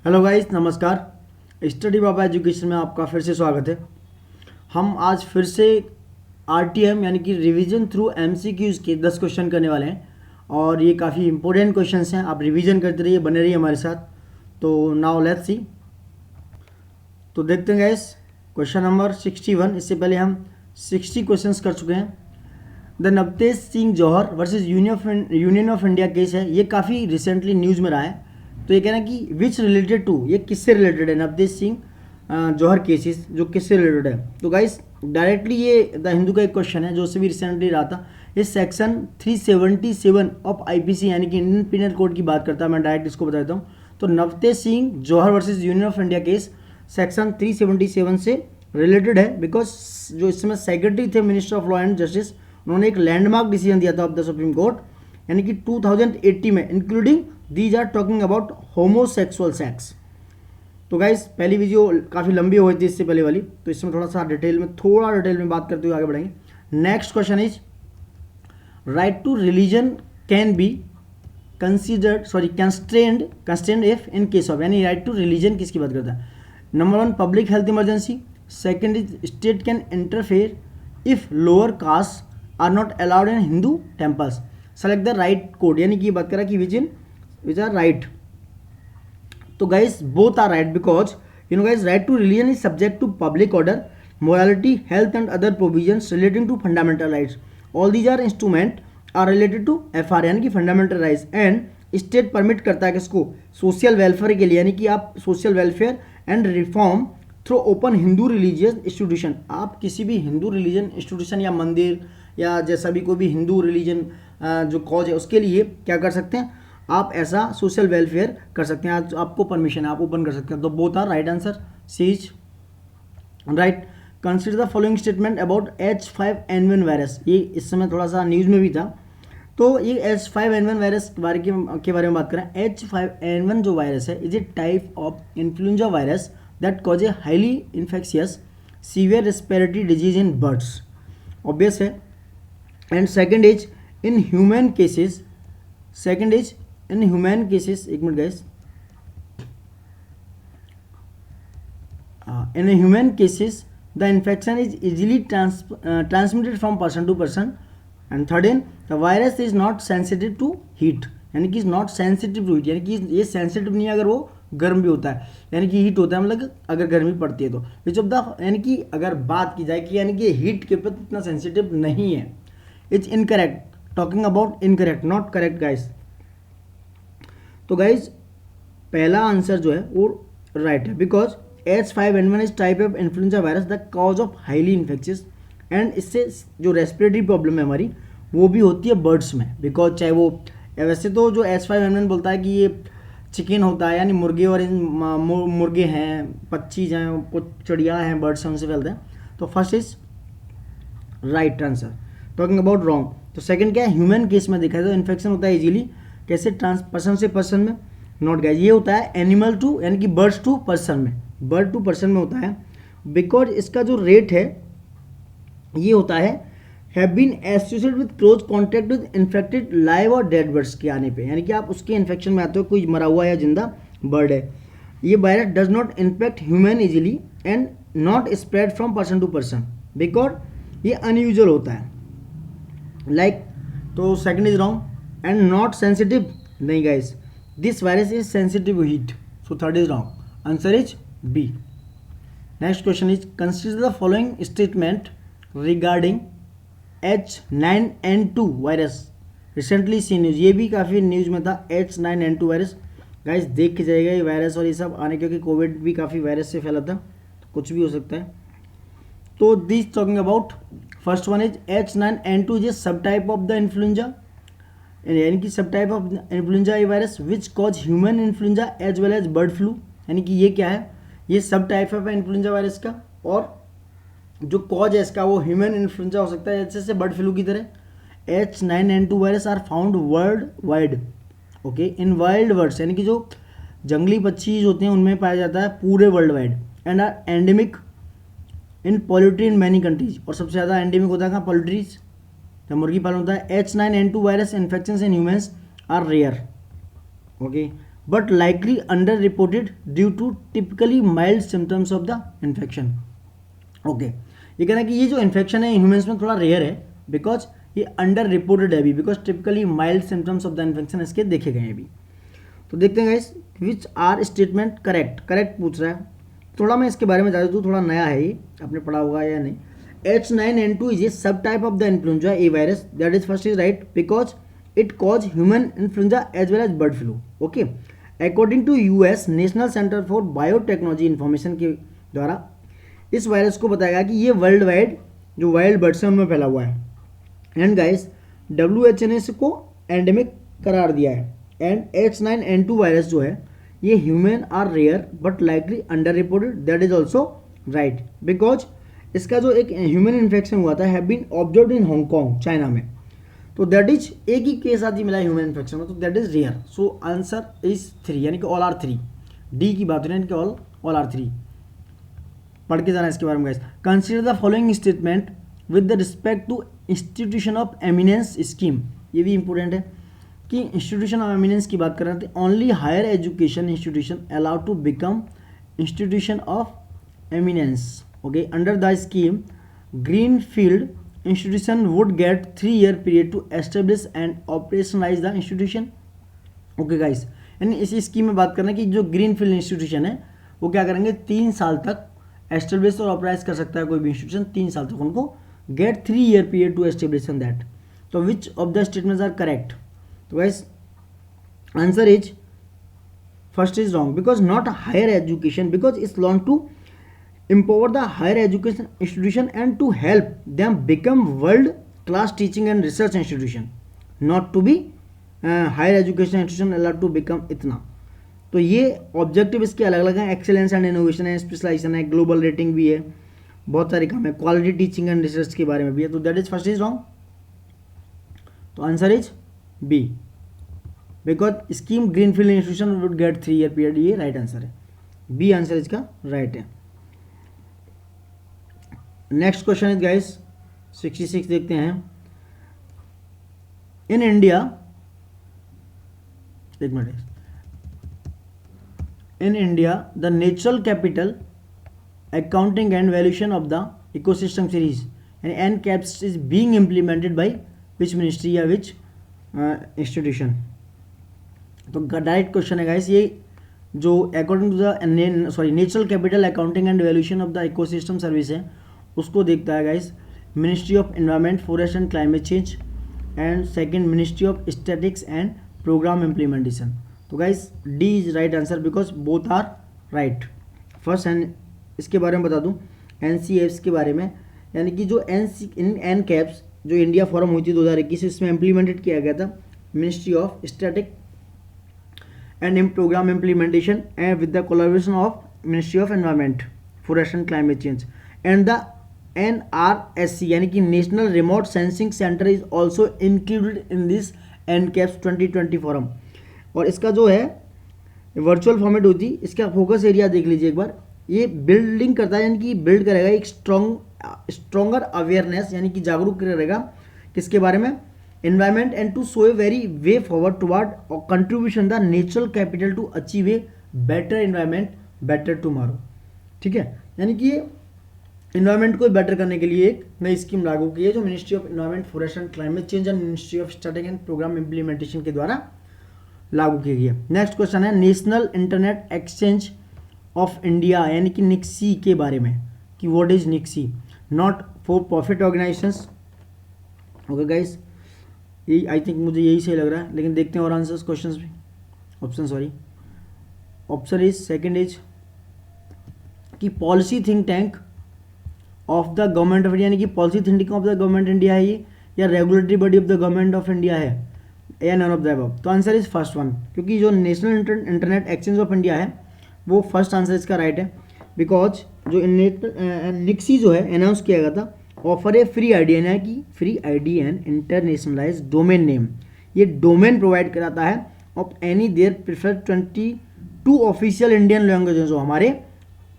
Hello guys, नमस्कार। Study बाबा education में आपका फिर से स्वागत है। हम आज फिर से आरटीएम यानी कि रिवीजन थ्रू एमसीक्यूज के 10 क्वेश्चन करने वाले हैं और ये काफ़ी इंपॉर्टेंट क्वेश्चंस हैं। आप रिवीजन करते रहिए, बने रहिए हमारे साथ। तो नाउ लेट्स सी। तो देखते हैं गाइस, क्वेश्चन नंबर 61। इससे पहले हम 60 क्वेश्चंस कर चुके हैं। The Navtej Singh Johar versus union of India case है। ये काफ़ी रिसेंटली न्यूज़ में रहा है। तो ये कहना कि विच रिलेटेड टू, ये किससे रिलेटेड है? नवतेज सिंह जौहर केसेस जो किससे रिलेटेड है? तो गाइस डायरेक्टली ये द हिंदू का एक क्वेश्चन है जो उससे भी रिसेंटली रहा था। ये सेक्शन 377 ऑफ आईपीसी यानी कि इंडियन पिनल कोड की बात करता है। मैं डायरेक्ट इसको बता देता हूँ। तो Navtej Singh Johar versus union of India case section 377 से रिलेटेड है, बिकॉज जो इस समय सेक्रेटरी थे minister of law and justice, उन्होंने एक लैंडमार्क डिसीजन दिया था ऑफ द सुप्रीम कोर्ट यानी कि 2080 में, including these are talking about homosexual sex. तो गाइस पहली वीडियो काफ़ी लंबी हो गई थी इससे पहले वाली, तो इसमें थोड़ा डिटेल में बात करते हुए आगे बढ़ेंगे। Next question is right to religion can be constrained if in case of, यानी राइट टू रिलीजन किसकी बात करता है? Number 1 public health emergency. Second is state can interfere if lower caste are not allowed in Hindu temples. Select the right code, यानी कि बात करा कि विच आर राइट। तो guys both are right because guys right to religion is subject to public order, morality, health and other provisions relating to fundamental rights. All these are instrument are related to FR यानी कि fundamental rights. And state permit करता है किसको? Social welfare के लिए, यानी कि आप social welfare and reform through open Hindu religious institution. आप किसी भी हिंदू रिलीजन इंस्टीट्यूशन या मंदिर या जैसा भी कोई भी हिंदू रिलीजन जो कॉज है उसके लिए क्या कर सकते हैं? आप ऐसा सोशल वेलफेयर कर सकते हैं। आज आपको परमिशन है, आप ओपन कर सकते हैं। तो both are right answer, C is right. Consider the following statement about H5N1 virus. ये इस समय थोड़ा सा न्यूज़ में भी था। तो ये H5N1 वायरस के बारे में बात करें। H5N1 जो वायरस है is a type of influenza virus that cause a highly infectious severe respiratory disease in birds. Obvious है। And second is in human cases, एक minute guys, in human cases the infection is easily transmitted from person to person. And third in the virus is not sensitive to heat, यानी कि not sensitive to heat, यानी कि ये sensitive नहीं है अगर वो गर्म भी होता है, यानी कि हीट होता है, मतलब अगर गर्मी पड़ती है तो। विच ऑफ द, यानी कि अगर बात की जाए कि यानी कि हीट के प्रति इतना सेंसिटिव नहीं है, it's incorrect. Talking about incorrect, not correct guys. तो गाइस पहला आंसर जो है वो राइट है, because H5N1 is type of influenza virus the cause of highly infectious, and इससे जो रेस्पिरेटरी प्रॉब्लम है हमारी वो भी होती है बर्ड्स में। बिकॉज चाहे वो वैसे तो जो H5N1 बोलता है कि ये चिकन होता है, यानी मुर्गे और मुर्गे हैं, पक्षी हैं, कुछ चिड़िया हैं, बर्ड्स हैं, उनसे फैलते हैं। तो first is right answer. Talking about wrong, तो सेकंड क्या है? ह्यूमन केस में देखा है तो इन्फेक्शन होता है इजीली, कैसे? पर्सन से पर्सन में, नॉट गाइस। ये होता है एनिमल टू, यानी कि बर्ड्स टू पर्सन में, बर्ड टू पर्सन में होता है। बिकॉज इसका जो रेट है ये होता है have been associated with close contact with infected live और डेड बर्ड्स के आने पे, यानी कि आप उसके इन्फेक्शन में आते हो, कोई मरा हुआ या जिंदा बर्ड है। ये virus does not infect human easily and not spread from person to person, because ये अनयूजुअल होता है लाइक। तो second is wrong. And not sensitive, नहीं guys, this virus is sensitive heat, so third is wrong. Answer is B. Next question is consider the following statement regarding H9N2 virus recently see news. ये भी काफ़ी news में था H9N2 virus. Guys देख के जाइएगा ये वायरस और ये सब आने, क्योंकि कोविड भी काफ़ी वायरस से फैला था, तो कुछ भी हो सकता है। तो this talking about first one is H9N2 is a subtype of the influenza, यानी कि subtype of influenza A virus which cause human influenza as well as bird flu, यानी कि ये क्या है? ये सब टाइप ऑफ इन्फ्लुएंजा वायरस का, और जो कॉज है इसका वो ह्यूमन इन्फ्लुएंजा हो सकता है जैसे बर्ड फ्लू की तरह। H9N2 virus are found worldwide, okay, in wild birds, यानी कि जो जंगली पक्षी होते हैं उनमें पाया जाता है पूरे worldwide. And are endemic in poultry in many countries, और सबसे ज़्यादा एंडेमिक होता है कहाँ? पोल्ट्रीज, जब मुर्गी पालन होता है। H9N2 virus infection in humans are rare, okay. but likely underreported due to typically mild symptoms of the infection. Okay ये कहना है कि ये जो इन्फेक्शन है ह्यूमंस में थोड़ा रेयर है बिकॉज ये अंडर रिपोर्टेड है अभी, because typically mild symptoms of the infection इसके देखे गए हैं अभी. तो देखते हैं guys which are statement correct पूछ रहा है. थोड़ा मैं इसके बारे में बता दूँ, थोड़ा नया है ये, आपने पढ़ा होगा या नहीं. H9N2 is a subtype of the influenza A virus. That is first is right because it cause human influenza as well as bird flu. Okay. According to US National Center for Biotechnology Information के द्वारा इस virus को बताया गया कि ये world wide जो wild birds हैं उनमें फैला हुआ है. एंड गाइस WHO ने इसको एंडेमिक करार दिया है. एंड H9N2 वायरस जो है ये human are rare but likely under reported. That is also right because इसका जो एक ह्यूमन इन्फेक्शन हुआ था have been observed in Hong Kong China में. तो दैट इज एक ही केस आदि मिला ह्यूमन इन्फेक्शन में, तो that is rare. So answer is 3 यानी कि ऑल आर 3. डी की बात हो रही है यानी कि ऑल आर 3. पढ़ के जाना इसके बारे में guys. Consider the following statement with the respect to institution of eminence scheme. ये भी इंपॉर्टेंट है कि इंस्टीट्यूशन ऑफ एमिनेंस की बात कर रहे थे. Only higher education institution allowed to become institution of eminence. Okay, under the scheme, Greenfield institution would get 3-year period to establish and operationalize the institution. Okay guys, यानी इसी scheme में बात करना है कि जो ग्रीनफील्ड इंस्टीट्यूशन है वो क्या करेंगे 3 साल तक एस्टेब्लिश और ऑपराइज कर सकता है कोई भी इंस्टीट्यूशन. 3 साल तक उनको get 3-year period to establish in that. तो which of the statements are correct. तो guys answer is first is wrong because not higher education because it's long to empower the higher education institution and to help them become world class teaching and research institution, not to be higher education institution allowed to become इतना. तो ये objective इसके अलग अलग हैं. Excellence and innovation है, specialisation है, global rating भी है, बहुत सारे काम है, क्वालिटी टीचिंग एंड रिसर्च के बारे में भी है. तो that is first is wrong. तो answer is B because scheme greenfield institution would get 3-year period. ये राइट आंसर है. बी आंसर इसका राइट है. नेक्स्ट क्वेश्चन इज गाइस 66 देखते हैं. इन इंडिया, एक minute, in India the natural capital accounting and valuation of the ecosystem series यानी NCAPS is being implemented by which ministry या which institution. तो direct question है guys. ये जो according to the natural capital accounting and valuation of the ecosystem service है उसको देखता है guys ministry of environment forest and climate change and second ministry of statistics and programme implementation. तो guys D is right answer because both are right. First and इसके बारे में बता दूं NCAPS के बारे में, यानी कि जो NCAPS जो इंडिया फॉरम हुई थी 2021 इसमें इम्प्लीमेंटेड किया गया था ministry of static and programme implementation and with the collaboration of ministry of environment forest and climate change and the NRSC यानी कि national remote sensing centre is also included in this NCAPS 2020 forum. और इसका जो है virtual format होती, इसका focus area देख लीजिए एक बार. ये बिल्डिंग करता है यानी कि बिल्ड करेगा एक स्ट्रॉन्गर अवेयरनेस यानी कि जागरूक करेगा किसके बारे में, environment and to show a very way forward toward contribution the natural capital to achieve a better environment better tomorrow. ठीक है, यानी कि ये इन्वायरमेंट को बेटर करने के लिए एक नई स्कीम लागू की है जो ministry of environment forest and climate change and ministry of static and programme implementation के द्वारा लागू की गई है. नेक्स्ट क्वेश्चन है national internet exchange of India यानी कि निक्सी के बारे में कि what is NIXI. Not for profit organisations. Okay guys, यही आई थिंक मुझे यही सही लग रहा है, लेकिन देखते हैं और आंसर्स क्वेश्चंस भी. ऑप्शन इज सेकंड इज कि policy think tank of the government of India यानी कि policy thinking of the government India है ये, या regulatory body of the government of India है, या नन ऑफ द अबव. तो आंसर इज फर्स्ट वन, क्योंकि जो national internet exchange of India है वो फर्स्ट आंसर इसका राइट है. बिकॉज जो निक्सी जो है अनाउंस किया गया था ऑफर ए फ्री आईडी यानी कि free ID and internationalise domain name. ये डोमेन प्रोवाइड कराता है of any their preferred 22 official Indian languages जो हमारे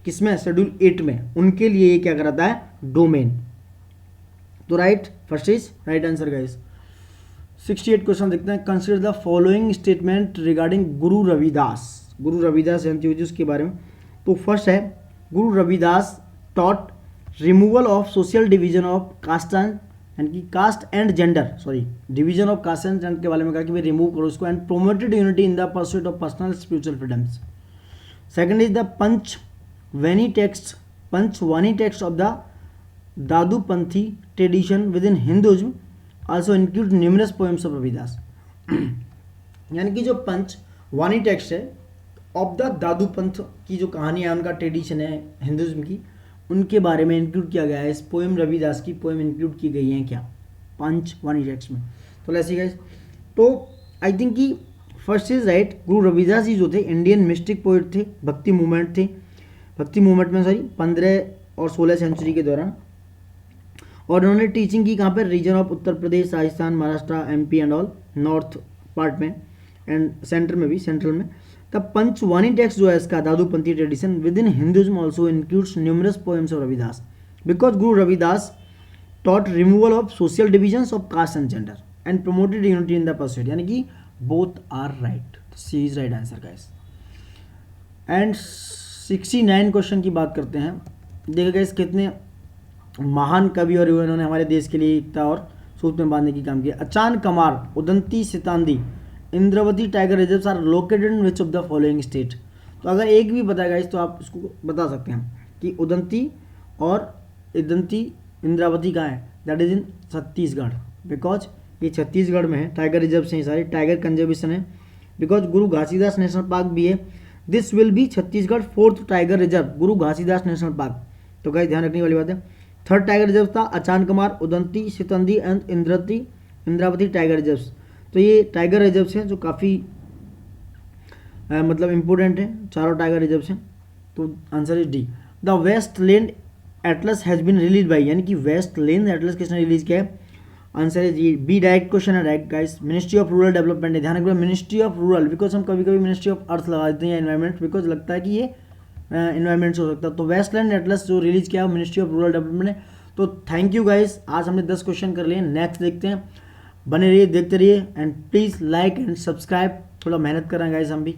किसमें शेड्यूल 8 में, उनके लिए ये क्या कराता है डोमेन. तो right first is right answer guys. 68 question देखते हैं. Consider the following statement regarding Guru Ravidas. Guru Ravidas जयंती हुई थी उसके बारे में. तो फर्स्ट है Guru Ravidas taught removal of social division of caste and यानी कि caste and gender, sorry division of caste and gender के बारे में कहा कि भाई रिमूव करो इसको, and promoted unity in the pursuit of personal spiritual freedoms. Second is the Panchvani text of the Dadupanthi tradition within Hinduism also include numerous poems of Ravidas. यानी कि जो पंचवानी टेक्स्ट है ऑफ द दादूपंथ की जो कहानी है, उनका ट्रेडिशन है हिंदुइज्म की, उनके बारे में इंक्लूड किया गया है. इस पोएम रविदास की पोएम इंक्लूड की गई है क्या, पंचवानी टेक्स्ट में. तो ऐसे गाइस, तो आई थिंक कि first is right. Guru Ravidas ji जो थे इंडियन मिस्टिक पोइट थे, भक्ति मूवमेंट थे, भक्ति मूवमेंट में 15 और 16 सेंचुरी के दौरान. और उन्होंने टीचिंग की कहाँ पर, region of Uttar Pradesh, Rajasthan, Maharashtra, MP and all, north part में एंड सेंटर में भी, सेंट्रल में. तब पंचवानी टेक्स्ट जो है इसका Dadupanthi tradition within Hinduism also includes numerous poems of Ravidas because Guru Ravidas taught removal of social divisions of caste and gender and promoted unity in the pursuit. यानी कि both are right. C is right answer guys. And 69 question की बात करते हैं. देखिए guys कितने महान कवि और इन्होंने हमारे देश के लिए एकता और सूत्र में बांधने की काम किया. Achanakmar, Udanti Sitanadi, Indravati tiger reserves are located in which of the following state. तो अगर एक भी पता गाइस तो आप उसको बता सकते हैं कि उदंती और इदंती इंद्रावती कहाँ है, that is in Chhattisgarh. Because ये छत्तीसगढ़ में है. टाइगर रिजर्व हैं सारे, टाइगर कंजर्वेशन है. Because Guru Ghasidas national park भी है. This will be Chhattisgarh 4th tiger reserve, Guru Ghasidas national park. तो गाइस ध्यान रखने वाली बात है. 3rd टाइगर रिजर्व था Achanakmar, Udanti, Sitanadi and Indravati tiger reserves. तो ये टाइगर रिजर्व्स हैं जो काफ़ी मतलब इम्पोर्टेंट हैं, चारों टाइगर रिजर्व्स हैं. तो answer is D. The wasteland atlas has been release by, यानी कि वेस्ट लैंड एटलस किसने रिलीज किया है, answer is G. B direct question है right guys. Ministry of rural development है, ध्यान रखिएगा मिनिस्ट्री ऑफ रूरल, बिकॉज हम कभी कभी मिनिस्ट्री ऑफ अर्थ लगा देते हैं या एनवायरमेंट, बिकॉज लगता है कि ये इन्वायरमेंट हो सकता है. तो वेस्ट लैंड एटलस जो रिलीज किया है मिनिस्ट्री ऑफ रूरल डेवलपमेंट है. तो थैंक यू गाइस, आज हमने 10 क्वेश्चन कर लिए. नेक्स्ट देखते हैं, बने रहिए, देखते रहिए and please like and subscribe. थोड़ा मेहनत कर रहे हैं गाइस हम भी.